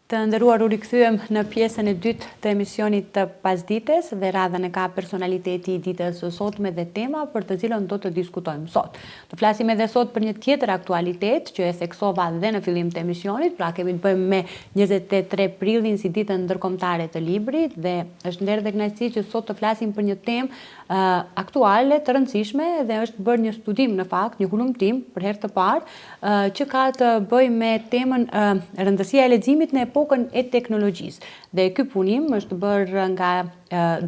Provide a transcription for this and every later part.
Të nderuar, u rikthyem në pjesën e dytë të emisionit të pasdites dhe radhën e ka personaliteti i ditës së sotme dhe tema për të cilën do të diskutojmë sot. Do flasim edhe sot për një tjetër aktualitet që e theksova dhe në fillim të emisionit, pra kemi të bëjmë me 23 prillin si ditën ndërkombëtare të librit dhe është nder dhe kënaqësi që sot të flasim për një temë aktuale të rëndësishme dhe është bërë një studim në fakt, një hulumtim për herë të parë që ka të bëjë me temën rëndësia e leximit në epokën e teknologjisë. Dhe ky punim është bërë nga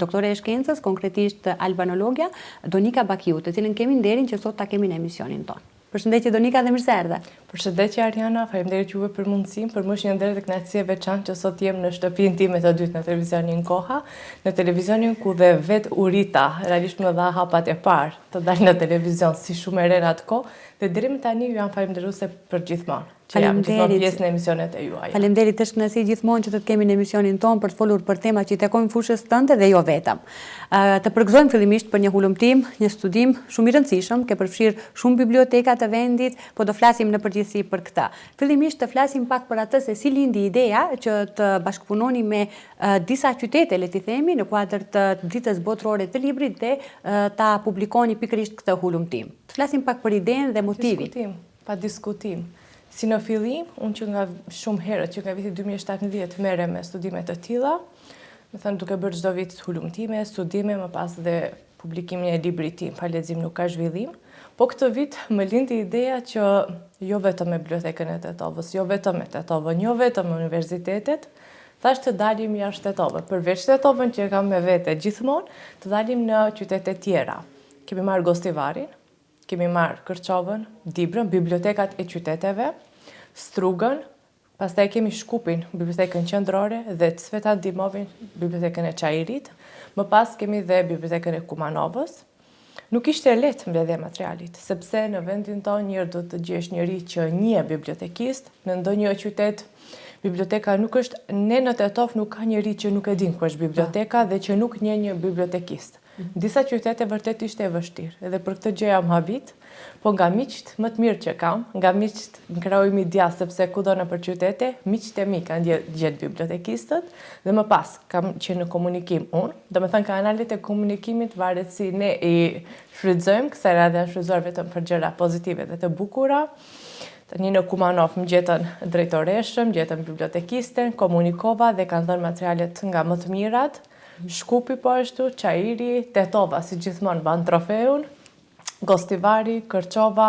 doktore e shkencës, konkretisht albanologja Donika Bakiu, të cilën kemi nderin që sot ta kemi në emisionin tonë. Përshëndetje Donika dhe mirëseardhje. Përshëndetje Ariana, faleminderit juve për mundësinë, për më është një nder dhe kënaqësi e veçantë që sot jem në shtëpinë time të dytë në televizionin Koha, në televizionin ku dhe vet urita, realisht më dha hapat e parë të dal në televizion si shumë e rena atë kohë, dhe deri më tani ju jam falënderuese për gjithmonë. Që jam gjithmonë pjesë në emisionet e juaja. Faleminderit, është kënaqësi gjithmonë që të kemi në emisionin tonë për të folur për tema që i takojnë fushës tënde dhe jo vetëm. Të përgëzojmë fillimisht për një hulumtim, një studim shumë i rëndësishëm, ke përfshirë shumë biblioteka të vendit, po do flasim në përgjithësi për këtë. Fillimisht të flasim pak për atë se si lindi ideja që të bashkëpunoni me disa qytete, le t'i themi, në kuadër të ditës botërore të librit dhe ta publikoni pikërisht këtë hulumtim. Të flasim pak për idenë dhe motivin. Pa diskutim. Si në fillim, unë që nga shumë herët, që nga viti 2017 mere me studimet të tilla, me thënë duke bërë çdo vit hulumtime, studime, më pas dhe publikimin e librit tim, pa lexim nuk ka zhvillim, po këtë vit më lindi ideja që jo vetëm me bibliotekën e Tetovës, jo vetëm me Tetovën, jo vetëm me universitetet, thash të dalim jashtë Tetovës, përveç Tetovën që e kam me vete gjithmonë, të dalim në qytete tjera. Kemi marrë Gostivarin, kemi marrë Kërçovën, Dibrën, bibliotekat e qyteteve, Strugën, pastaj kemi Shkupin, bibliotekën qendrore dhe Cvetan Dimovin, bibliotekën e Çajirit, më pas kemi dhe bibliotekën e Kumanovës. Nuk ishte lehtë mbledhja e materialit, sepse në vendin tonë njërë do të gjesh njëri që një bibliotekist, në ndonjë qytet biblioteka nuk është, ne në Tetov nuk ka njëri që nuk e din ku është biblioteka dhe që nuk njeh një bibliotekist. Disa qytete vërtet ishte e vështirë, edhe për këtë gjë jam habit, po nga miqt më të mirë që kam, nga miqt në krahujmë dia sepse kudo nëpër qytete, miqt e mi kanë gjetë bibliotekistët dhe më pas kam qenë në komunikim unë, domethënë kanalet e komunikimit varet si ne i shfrytëzojmë, kësaj radhe janë shfrytëzuar vetëm për gjëra pozitive dhe të bukura. Tani në Kumanov më gjetën drejtoreshën, gjetën bibliotekisten, komunikova dhe kanë dhënë materialet nga më të mirat. Shkupi po ashtu, Çajiri, Tetova si gjithmonë ban trofeun, Gostivari, Kërçova,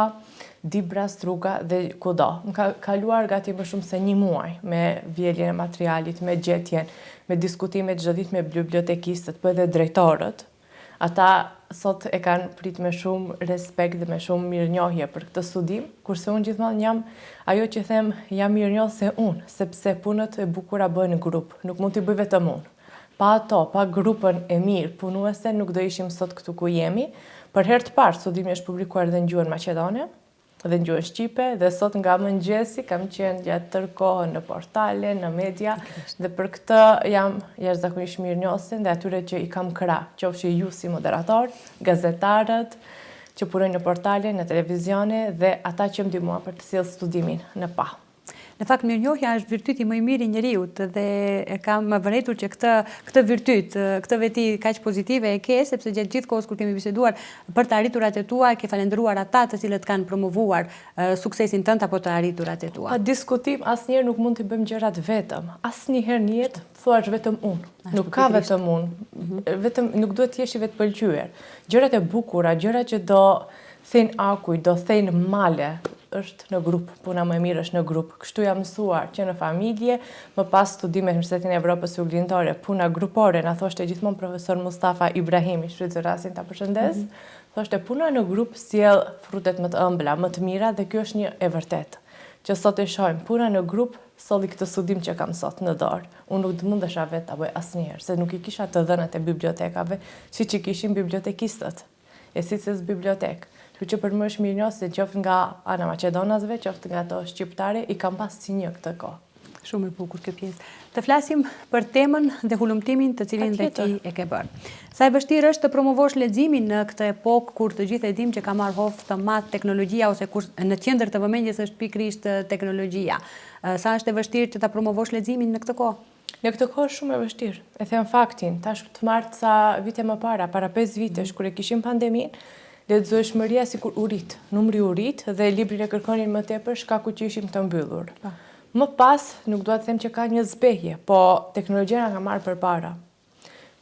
Dibra, Struga dhe kudo. Më ka kaluar gati më shumë se një muaj me vjeljen e materialit, me gjetjen, me diskutime çdo ditë me bibliotekistët, po edhe drejtorët. Ata sot e kanë prit me shumë respekt dhe me shumë mirënjohje për këtë studim, kurse unë gjithmonë jam ajo që them jam mirënjohë se unë, sepse punët e bukura bëhen në grup, nuk mund t'i bëj vetëm unë. Pa ato, pa grupën e mirë punuese, nuk do ishim sot këtu ku jemi. Për herë të parë, studimi është publikuar dhe në gjuhën maqedone, dhe në gjuhën shqipe, dhe sot nga mëngjesi kam qenë gjatë tërë kohën në portale, në media, dhe për këtë jam jashtëzakonisht mirënjohëse dhe atyre që i kam krah, qofshi ju si moderator, gazetarët, që punojnë në portale, në televizione, dhe ata që më ndihmuan për të sjellë studimin në pa. Në fakt, mirënjohja është virtyti më i mirë i njeriut dhe e kam vërejtur që këtë virtyt, këtë veti kaq pozitive e ke, sepse gjatë gjithë kohës kur kemi biseduar për të arriturat e tua, ke falendëruar ata të cilët kanë promovuar suksesin tënd apo të arriturat e tua. Pa diskutim, asnjëherë nuk mund të bëjmë gjërat vetëm. Asnjëherë në jetë thuash vetëm unë. Nuk ka vetëm unë. Vetëm nuk duhet të jesh i vetpëlqyer. Gjërat e bukura, gjërat që do thejnë akuj, do thejnë male, është në grup, puna më e mirë është në grup. Kështu jam mësuar që në familje, më pas studimet në Universitetin e Evropës Juglindore, puna grupore, na thoshte gjithmonë profesor Mustafa Ibrahimi, shfrytëzoj rastin ta përshëndes, thoshte puna në grup sjell frutet më të ëmbla, më të mira dhe kjo është një e vërtetë. Që sot e shohim, puna në grup solli këtë studim që kam sot në dorë. Unë nuk mundesha vetë ta bëj asnjëherë, se nuk i kisha të dhënat e bibliotekave, siç i kishin bibliotekistët. E siç bibliotek. Që për më është mirënjohës se qoftë nga ana maqedonasve, qoftë nga ato shqiptare, i kam pas si një këtë kohë. Shumë e bukur kjo pjesë. Të flasim për temën dhe hulumtimin të cilin dhe ti e ke bërë. Sa e vështirë është të promovosh leximin në këtë epokë kur të gjithë e dim që ka marrë hovë të madh teknologjia ose kur në qendër të vëmendjes është pikërisht teknologjia. Sa është e vështirë që ta promovosh leximin në këtë kohë? Në këtë kohë është shumë e vështirë. E them faktin, tash të marrë ca vite më para 5 vitesh kur e kishim pandemin, lexueshmëria sikur u rit, numri u rit dhe librin e kërkonin më tepër shkaku që ishim të mbyllur. Më pas, nuk dua të them që ka një zbehje, po teknologjia nga marrë përpara.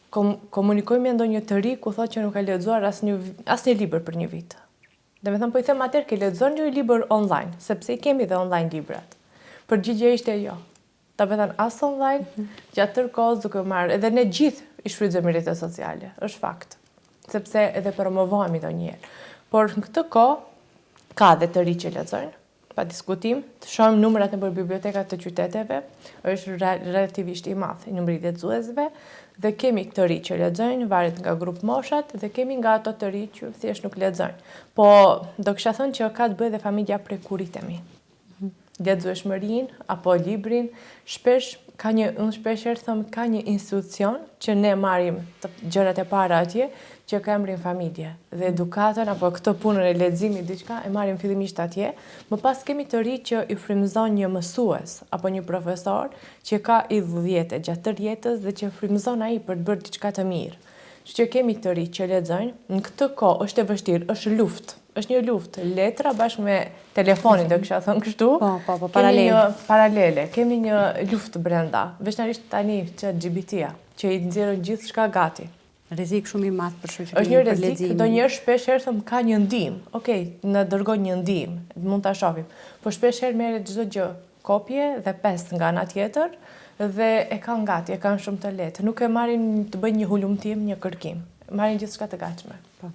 Komunikojmë me ndonjë të ri ku thotë që nuk ka lexuar asnjë libër për një vit. Domethënë po i them atëherë ke lexuar një libër online, sepse i kemi dhe online librat. Përgjigjja ishte jo. Domethënë as online, gjatë tërë kohës duke marrë, edhe ne gjithë i shfrytëzojmë rrjetet sociale, është fakt. Sepse edhe promovohemi ndonjëherë. Por në këtë kohë ka dhe të ri që lexojnë, pa diskutim, të shohim numrat nëpër bibliotekat të qyteteve, është relativisht i madh i numri i lexuesve dhe kemi të ri që lexojnë, varet nga grup moshat dhe kemi nga ato të ri që thjesht nuk lexojnë. Po do kisha thënë që ka të bëjë dhe familja prej kur rritemi. Lexueshmërinë apo librin, unë shpeshherë them ka një institucion që ne marrim gjërat e para atje që ka emrin familje dhe edukatën apo këtë punën e leximit diçka e marrim fillimisht atje, më pas kemi të ri që i frymëzon një mësues apo një profesor që ka idhull jetë gjatë tërë jetës dhe që frymëzon ai për të bërë diçka të mirë. Që kemi të ri që lexojnë, në këtë kohë është e vështirë, është luftë. Është një luftë, letra bashkë me telefonin, do kisha thënë kështu. Po, paralele. Kemi një luftë brenda, veçanërisht tani ChatGPT-ja, që i nxjerrën gjithçka gati. Rrezik shumë i madh për shoqërinë. Është një rrezik, ndonjëherë shpeshherë them ka një ndihmë. Okej, na dërgon një ndihmë, mund ta shohim. Po shpeshherë merret çdo gjë, kopje dhe pestë nga ana tjetër dhe e kanë gati, e kanë shumë të lehtë. Nuk e marrin të bëjnë një hulumtim, një kërkim. Marrin gjithçka të gatshme. Po.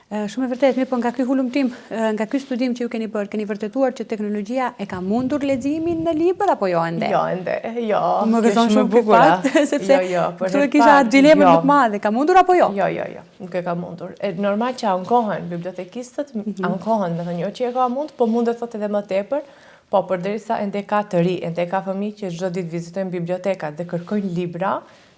Shumë e vërtet, mirë, po nga ky hulumtim, nga ky studim që ju keni bërë, keni vërtetuar që teknologjia e ka mundur leximin në libër apo jo ende? Jo, ende, jo. Më gëzon shumë ky fakt, sepse këtu e kisha dilemën më të madhe, ka mundur apo jo? Jo, nuk e ka mundur. Normal që ankohen bibliotekistët, ankohen, me thënë jo që e ka mund, po mundet thotë edhe më tepër, po përderisa ende ka të ri, ende ka fëmijë që çdo ditë vizitojnë bibliotekat dhe kërkojnë libra,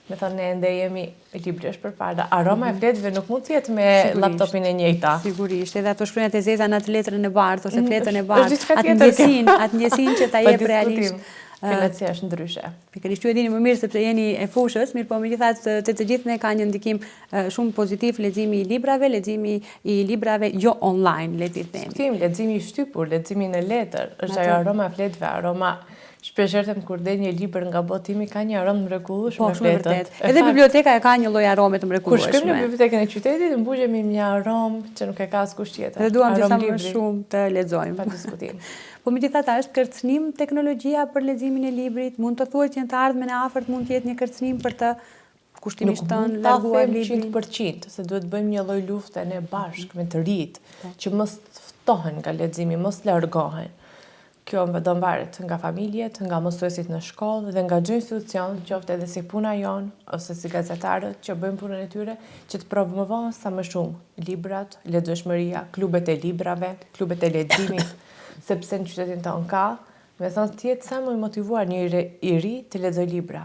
me thënë ne ende jemi libresh përpara. Aroma e fletëve nuk mund të jetë me laptopin e njëjta. Sigurisht, edhe ato shkronjat e zeza në atë letrën e bardhë ose fletën e bardhë, atë ndjesinë që ta jep realisht. Fillësia është ndryshe. Pikërisht ju e dini më mirë sepse jeni e fushës, mirë po megjithatë të gjithë ne ka një ndikim shumë pozitiv leximi i librave jo online, le të themi. Leximi i shtypur, leximi në letër, është ajo aroma e fletëve, aroma. Shpeshherë kur del një libër nga botimi ka një aromë mrekullueshme me fletët. Edhe biblioteka e ka një lloj arome të mrekullueshme. Kur shkojmë në bibliotekën e qytetit, mbushemi me një aromë që nuk e ka askush tjetër. Dhe duam disa më shumë të lexojmë. Pa diskutim. Po megjithatë është kërcënim teknologjia për leximin e librit, mund të thuhet që në të ardhmen e afërt mund të jetë një kërcënim për të kushtimisht të larguar librin 100%, se duhet të bëjmë një lloj lufte ne bashkë me të rit, që mos ftohen nga leximi, mos largohen. Kjo do varet nga familjet, nga mësuesit në shkollë dhe nga çdo institucion, qoftë edhe si puna jon ose si gazetarët që bëjnë punën e tyre, që të promovohen sa më shumë librat, lexueshmëria, klubet e librave, klubet e leximit, sepse në qytetin tonë ka, me thënë të jetë sa më i motivuar një i ri të lexojë libra.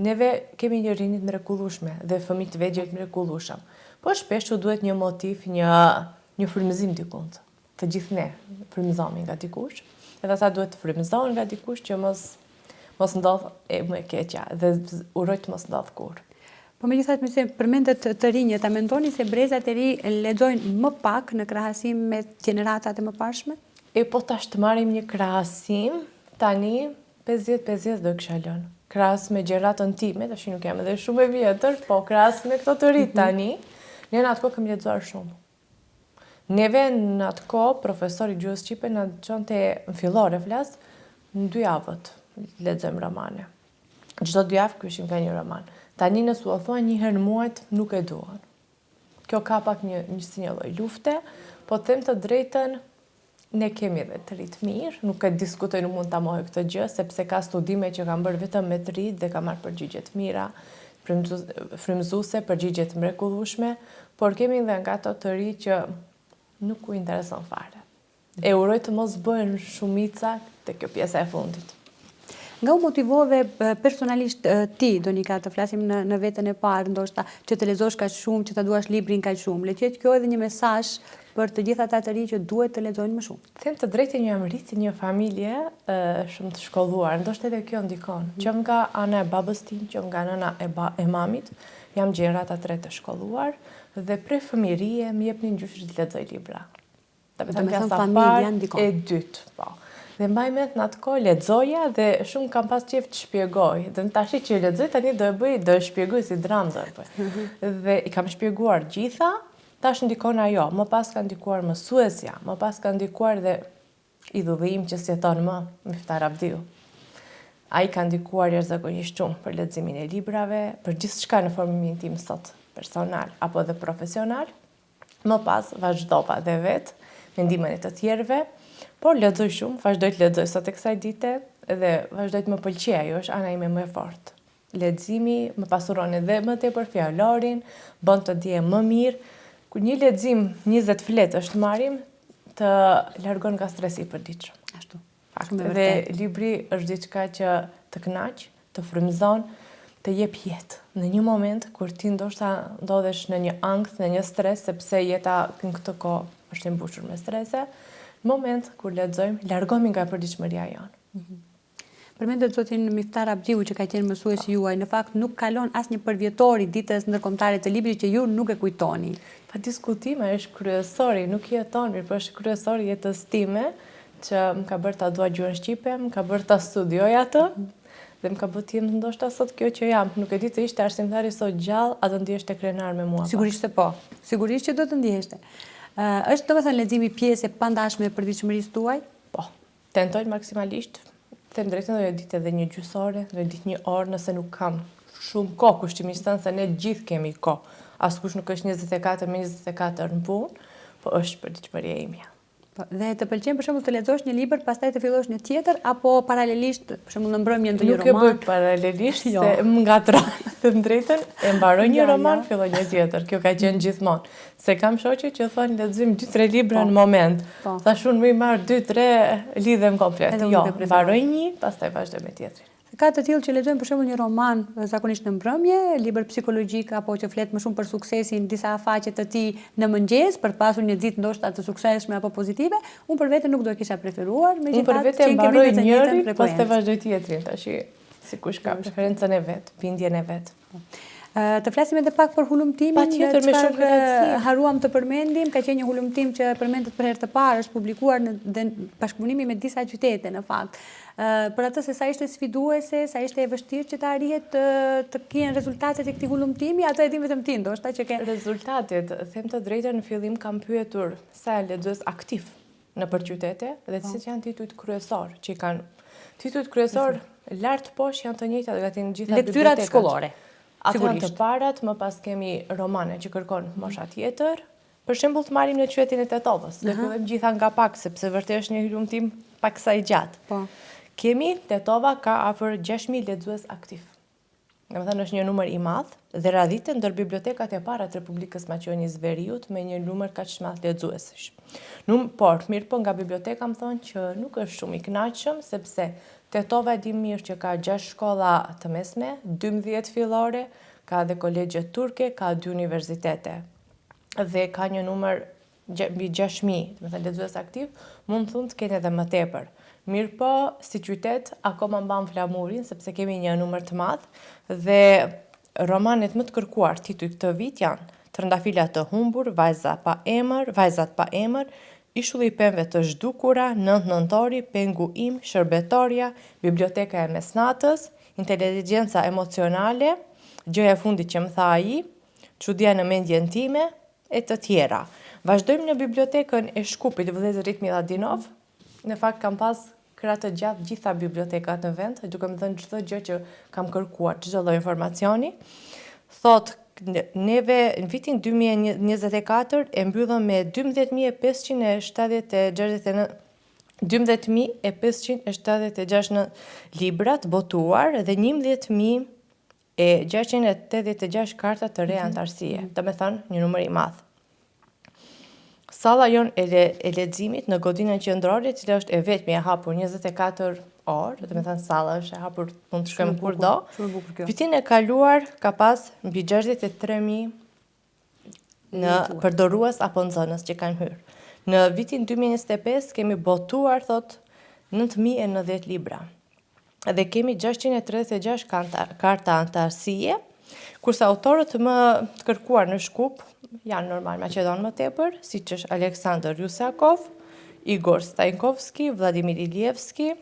Neve kemi një rinjit mrekullueshme dhe fëmijë të vegjël mrekullueshëm. Po shpesh u duhet një motiv, një frymëzim dikund. Të gjithë ne frymëzohemi nga dikush. Edhe ata duhet të frymëzohen nga dikush që mos ndodh më e keqja dhe uroj të mos ndodh kurrë. Po megjithatë nëse përmendet të rinjët, a mendoni se brezat e ri lexojnë më pak në krahasim me gjeneratat e mëparshme? Po tash të marrim një krahasim, tani 50-50 do kisha lënë. Krahas me gjeneratën time, tash nuk jam edhe shumë e vjetër, po krahas me këto të ri tani, ne në atë kohë kemi lexuar shumë. Neve në atë kohë, profesori gjuhës shqipe na çonte në fillore flas, në 2 javët lexojmë romane. Çdo 2 javë kishim ka një roman. Tani nëse u thua një herë në muaj nuk e duan. Kjo ka pak një lloj lufte, po them të drejtën, ne kemi edhe të rit mirë, nuk e diskutoj, nuk mund ta mohoj këtë gjë, sepse ka studime që kanë bërë vetëm me të rit dhe ka marrë përgjigje të mira, frymëzuese, përgjigje të mrekullueshme, por kemi edhe nga ato të ri që nuk u intereson fare. E uroj të mos bëhen shumica te kjo pjesa e fundit. Nga u motivove personalisht ti, Donika, të flasim në vetën e parë, ndoshta që të lexosh kaq shumë, që ta duash librin kaq shumë. Le të jetë kjo edhe një mesazh për të gjithë ata të rinj që duhet të lexojnë më shumë. Them të drejtën, një jam rritë një familje shumë të shkolluar, ndoshta edhe kjo ndikon. Qëm nga ana e babës tim, qëm nga ana e mamit, jam gjeneratat 3 të shkolluar dhe prej fëmijërie më jepnin gjysh të lexoj libra. Do të thënë familja ndikon. E dytë, po. Dhe mbaj mend në atë kohë lexoja dhe shumë kam pas qejf të shpjegoj. Dhe tash që lexoj tani do e shpjegoj si dramë do e bëj. Dhe i kam shpjeguar gjitha. Tash ndikon ajo, më pas ka ndikuar mësuesja, më pas ka ndikuar dhe idhulli im që s'jeton më, Miftar Abdiu. Ai ka ndikuar jashtëzakonisht shumë për leximin e librave, për gjithçka në formimin tim sot, personal apo dhe profesional. Më pas vazhdova dhe vetë me ndihmën e të tjerëve, por lexoj shumë, vazhdoj të lexoj sot e kësaj dite dhe vazhdoj të më pëlqej, ajo është ana ime më e fortë. Leximi më pasuron edhe më tepër fjalorin, bën të ndihem më mirë. Kur një lexim 20 fletë është marrim, të largon nga stresi i përditshëm. Ashtu. Dhe libri është diçka që të kënaq, të frymëzon, të jep jetë. Në një moment kur ti ndoshta ndodhesh në një ankth, në një stres, sepse jeta në këtë kohë është e mbushur me strese, në moment kur lexojmë, largohemi nga përditshmëria jonë. Përmendet zotin Miftar Abdiu që ka qenë mësuesi juaj, në fakt nuk kalon asnjë përvjetor i ditës ndërkombëtare të librit që ju nuk e kujtoni. Pa diskutime, është kryesori, nuk jeton mirë, por është kryesori jetës time, që më ka bërë ta dua gjuhën shqipe, më ka bërë ta studioj atë, dhe më ka bërë të jem ndoshta sot kjo që jam. Nuk e di të ishte arsimtari sot gjallë, a do ndiheshte krenar me mua? Sigurisht se po. Sigurisht që do të ndiheshte. Është domethënë leximi pjesë e pandashme e përditshmërisë tuaj? Po. Tentoj maksimalisht. Them drejtën, do e ditë edhe një gjysore, do e ditë një orë nëse nuk kam shumë kohë, kushtimisht thënë se ne gjithë kemi kohë. Askush nuk është 24 me 24 në punë, po është përditshmëria ime. Dhe të pëlqen për shembull të lexosh një libër, pastaj të fillosh një tjetër apo paralelisht, për shembull në mbrëmje ndonjë roman? Nuk e bëj paralelisht, se më ngatron. Të drejtën, e mbaroj një roman, filloj një tjetër. Kjo ka qenë gjithmonë. Se kam shoqe që thonë lexojmë 2-3 libra në moment. Tash unë më i marr 2-3 lidhem komplet. Jo, mbaroj një, pastaj vazhdoj me tjetrin. Ka të tillë që lexojmë për shembull një roman zakonisht në mbrëmje, libër psikologjik apo që flet më shumë për suksesin, disa faqe të tij në mëngjes për pasur një ditë ndoshta të suksesshme apo pozitive. Unë për veten nuk do e kisha preferuar, megjithatë për veten mbaroj njërin, pastaj vazhdoj tjetrin, tash sikush ka preferencën e vet, bindjen e vet. Të flasim edhe pak për hulumtimin. Patjetër, me shumë kënaqësi. Haruam të përmendim, ka qenë një hulumtim që përmendet për herë të parë, është publikuar në bashkëpunimi me disa qytete në fakt. Për atë se sa ishte sfiduese, sa ishte e vështirë që të arrihet të kenë rezultatet e këtij hulumtimi, atë e din vetëm ti, ndoshta që ke rezultatet. Them të drejtën, në fillim kam pyetur sa lexues aktiv nëpër qytete dhe cilët janë titujt kryesor që kanë titujt kryesor lart poshtë janë të njëjta nga të gjitha bibliotekat. Lektyrat shkollore. Ato janë të parat, më pas kemi romane që kërkon mosha tjetër. Për shembull të marrim në qytetin e Tetovës. Le fillojmë gjitha nga pak, sepse vërtet është një hulumtim pak sa i gjatë. Po. Kemi Tetova ka afër 6000 lexues aktiv. Domethënë është një numër i madh dhe radhiten ndër bibliotekat e para të Republikës Maqedonisë Veriut me një numër kaq të madh lexuesish. Por mirë po nga biblioteka më thonë që nuk është shumë i kënaqshëm sepse Tetova e di mirë që ka 6 shkolla të mesme, 12 fillore, ka dhe kolegje turke, ka 2 universitete. Dhe ka një numër mbi 6000, do të thënë lexues aktiv, mund të thonë të kenë edhe më tepër. Mirë po, si qytet, akoma mban flamurin, sepse kemi një numër të madh dhe romanet më të kërkuar tituj këtë vit janë Trëndafila të humbur, Vajzat pa emër, Ishulli i pemëve të zhdukura, 9 nëntori, Pengu im, Shërbetoria, Biblioteka e mesnatës, Inteligjenca emocionale, Gjëja e fundit që më tha ai, Çudia në mendjen time e të tjera. Vazhdojmë në bibliotekën e Shkupit Vëllezërit Miladinov. Në fakt kam pas krah të gjatë gjitha bibliotekat në vend, duke më thënë çdo gjë që kam kërkuar, çdo lloj informacioni. Thot neve në vitin 2024 e mbyllëm me 12.576 libra të botuar dhe 11.686 karta të reja antarësie, do me thënë një numër i madh. Salla jon e leximit në godinën qendrore, e cila është e vetmi e hapur 24 orë, do të thënë salla është e hapur, mund të shkojmë kurdo. Vitin e kaluar ka pas mbi 63.000 në përdorues apo nxënës që kanë hyrë. Në vitin 2025 kemi botuar, thot, 9.090 libra. Dhe kemi 636 karta antarësie, kurse autorët më të kërkuar në Shkup janë normal Maqedon më tepër, siç është Aleksandr Rusakov, Igor Stajkovski, Vladimir Ilievski.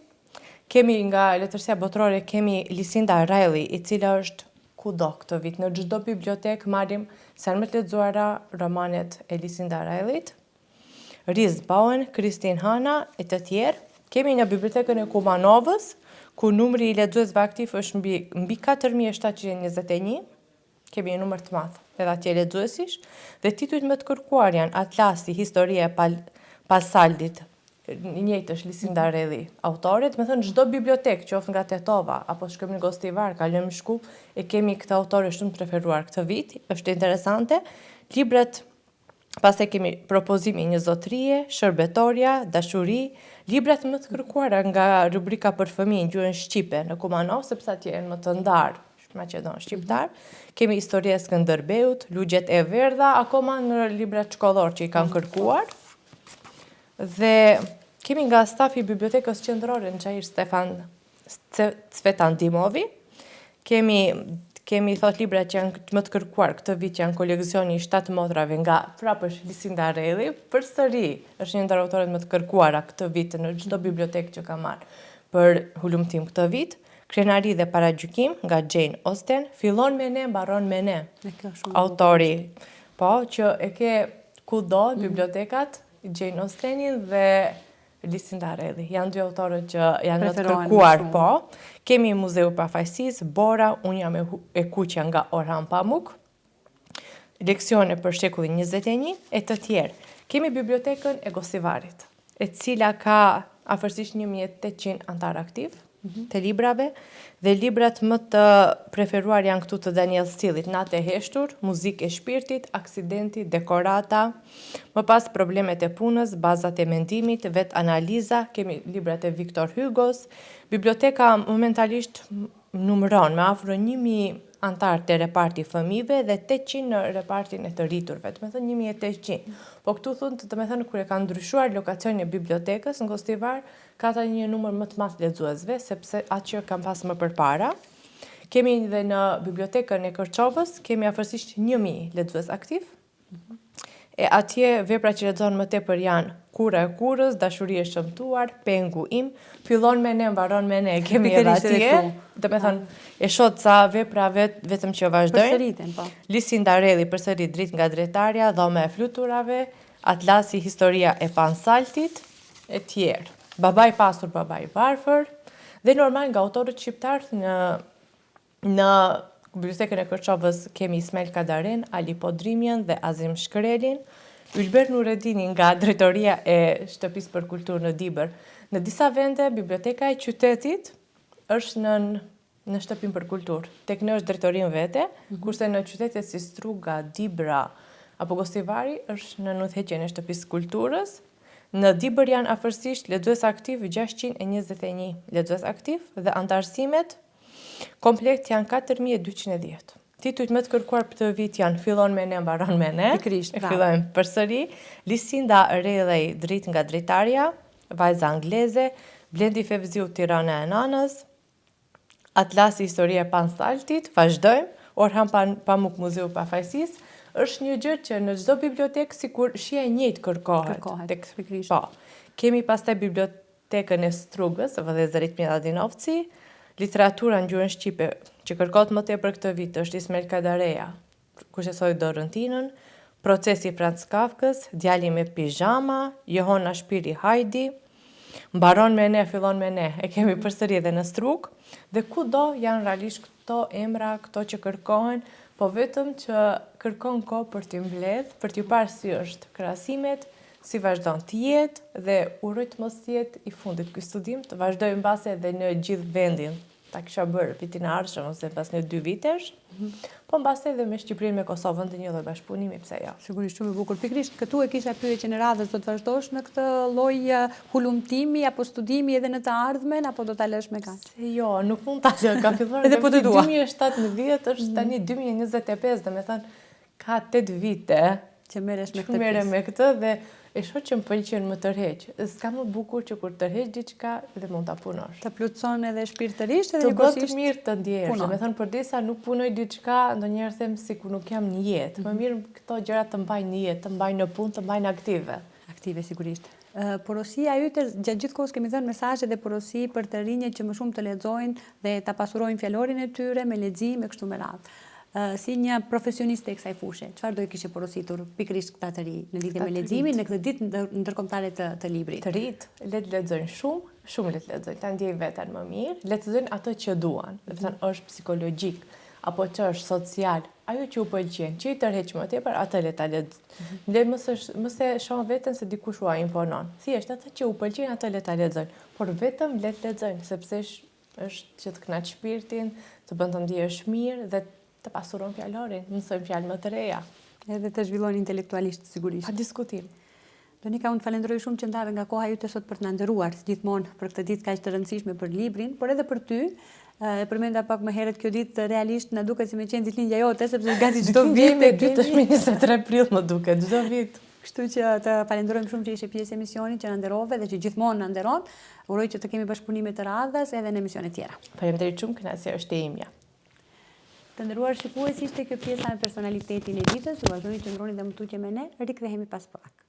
Kemi nga letërsia botërore kemi Lisinda Riley, i cila është kudo këtë vit. Në çdo bibliotek marrim sa më të lexuara romanet e Lisinda Rileyt. Riz Bowen, Kristin Hanna e të tjerë. Kemi në bibliotekën e Kumanovës, ku numri i lexuesve aktiv është mbi 4.721. Kemi një numër të madh edhe atje lexuesish, dhe titujt më të kërkuar janë Atlasi, Historia e Pasaldit, i njëjtë është Lisinda Riley, autoret, me thënë çdo bibliotek, qoftë nga Tetova apo shkojmë në Gostivar, kalojmë në Shkup, e kemi këtë autore shumë të preferuar këtë vit, është interesante. Librat, pastaj kemi Propozimin një zotërie, Shërbetoria, Dashuri, librat më të kërkuara nga rubrika për fëmijë në gjuhën shqipe në Kumanov, sepse atje janë më të ndarë Maqedon shqiptar. Kemi Historia e Skënderbeut, Lugjet e Verdha, akoma në librat shkollor që i kanë kërkuar. Dhe kemi nga stafi i bibliotekës qendrore në Çajir Stefan Cvetan Dimovi. Kemi thot librat që janë më të kërkuar këtë vit janë koleksioni i 7 motrave nga prapësh Lisinda Riley. Përsëri është një ndër autorët më të kërkuara këtë vit në çdo bibliotekë që ka marrë për hulumtim këtë vit. Krenari dhe Paragjykim nga Jane Austen, fillon me ne, mbaron me ne. Autori, po, që e ke kudo në bibliotekat, Jane Austenin dhe Lisinda Riley. Janë dy autorët që janë më të kërkuar, po. Kemi Muzeu Pafajësisë, Bora, unë jam e kuqja nga Orhan Pamuk, leksione për shekullin 21, e të tjerë. Kemi bibliotekën e Gostivarit, e cila ka afërsisht 1.800 antar aktiv të librave, dhe librat më të preferuar janë këtu të Daniel Steelit, Natë e heshtur, Muzikë e shpirtit, Aksidenti, Dekorata, më pas Problemet e punës, Bazat e mendimit, Vet analiza, kemi librat e Victor Hugos. Biblioteka momentalisht numëron me afro 1.000 antar të reparti fëmijëve dhe 800 në repartin e të rriturve, të me thënë 1.800. Po këtu thunë të me thënë kur e kanë ndryshuar lokacionin e bibliotekës në Gostivar, ka ta një numër më të madh lexuesve, sepse atë që kanë pas më përpara. Kemi dhe në bibliotekën e Kërçovës, kemi afërsisht 1.000 lexues aktiv. E atje vepra që lexohen më tepër janë Kura e kurrës, Dashuri e shëmtuar, Pengu im, Fillon me ne, mbaron me ne, kemi edhe atje. Do me thënë, e shoh ca vepra vetëm që vazhdojnë. Përsëriten, po. Lisinda Riley përsëri Dritë nga dretarja, Dhoma e fluturave, Atlasi, Historia e Pansaltit, e tjerë. Baba i pasur, Baba i varfër, dhe normal nga autorët shqiptarë në bibliotekën e Kërçovës kemi Ismail Kadaren, Ali Podrimjan dhe Azim Shkrelin, Ylber Nureddini nga Drejtoria e Shtëpisë për Kulturë në Dibër. Në disa vende, biblioteka e qytetit është në shtëpinë për kulturë. Tek ne është drejtorinë vete, kurse në qytetet si Struga, Dibra apo Gostivari është në udhëheqjen e Shtëpisë Kulturës. Në Dibër janë afërsisht lexues aktiv 621 lexues aktiv dhe antarësimet komplekt janë 4.210. Titujt më të kërkuar për të vit janë Fillon me ne, mbaron me ne. Fillojmë përsëri. Lisinda Riley, Dritë nga dretarja, Vajza angleze, Blendi Fevziu, Tirana e nanës, Atlasi, Historia e Pansaltit, vazhdojmë. Orhan Pamuk, Muzeu Pafajësisë, është një gjë që në çdo bibliotekë sikur shija e njëjtë kërkohet. Po. Kemi pastaj bibliotekën e Strugës, vëllezërit Miladinovci, literatura në gjuhën shqipe që kërkohet më tepër këtë vit është Ismail Kadareja, Kushesoj Dorëntinën, Procesi Franz Kafkës, Djali me pijama, Johona Shpiri Hajdi, Mbaron me ne, Fillon me ne, e kemi përsëri edhe në Strugë, dhe kudo janë realisht këto emra, këto që kërkohen, po vetëm që kërkon kohë për t'i mbledh, për t'ju parë si është krahasimet, si vazhdon të jetë, dhe uroj të mos jetë i fundit ky studim, të vazhdojë mbase edhe në gjithë vendin ta kisha bërë vitin e ardhshëm ose pas një 2 vitesh, po mbastaj edhe me Shqipërinë me Kosovën të një lloj bashkëpunimi, pse jo. Sigurisht shumë e bukur. Pikërisht këtu e kisha pyetjen e radhës, do të vazhdosh në këtë lloj hulumtimi apo studimi edhe në të ardhmen apo do ta lësh me kaq? Jo, nuk mund ta lë, ka filluar Edhe po të dua. 2017 është tani 2025, domethënë ka 8 vite Që merresh me që këtë merrem pjesë. me këtë dhe e shoh që më pëlqen më tërheq. S'ka më bukur që kur tërheq diçka dhe mund ta punosh. Të plotëson edhe shpirtërisht edhe Të bë të njëkohësisht mirë të ndjesh. punon. Domethënë përdesa nuk punoj diçka, ndonjëherë them sikur nuk jam në jetë. Më mirë këto gjëra të mbajnë në jetë, të mbajnë në punë, të mbajnë aktive. aktive sigurisht. Porosia yte gjatë gjithë kohës kemi dhënë mesazhe dhe porosi për të rinjët që më shumë të lexojnë dhe ta pasurojnë fjalorin e tyre me lexim e kështu me radhë. Si një profesioniste e kësaj fushë, çfarë do i kishe porositur pikërisht këta të ri në lidhje me leximin në këtë ditë ndërkombëtare të librit? Të rit, le të lexojnë shumë le të lexojnë, ta ndjejnë veten më mirë, le të lexojnë ato që duan. Do të thënë është psikologjik apo që është social, ajo që u pëlqen, që i tërheq më tepër, atë le ta lexojnë. Le mos e shoh veten se dikush ua imponon. Thjesht atë që u pëlqen, atë le ta lexojnë. Por vetëm le të lexojnë, sepse është që të kënaq shpirtin, të bën të ndihesh mirë dhe të pasuron fjalorin, mësojmë fjalë më të reja. Edhe të zhvillojnë intelektualisht sigurisht. Pa diskutim. Donika, unë të falenderoj shumë që ndave nga koha jute sot për të na nderuar gjithmonë për këtë ditë kaq të rëndësishme për librin, por edhe për ty. E përmenda pak më herët kjo ditë realisht na duket si me qenë ditëlindja jote, sepse gati çdo vit me 2 është me 23 prill më duket, çdo vit. Kështu që të falenderojmë shumë që ishe pjesë e emisionit, që na nderove dhe që gjithmonë na nderon. Uroj që të kemi bashkëpunime të radhës edhe në emisione tjera. Faleminderit shumë, kënaqësia është e imja. Të nderuar shikues, ishte kjo pjesa me personalitetin e ditës. Ju vazhdoni të ndroni dhe më tutje me ne, rikthehemi pas pak.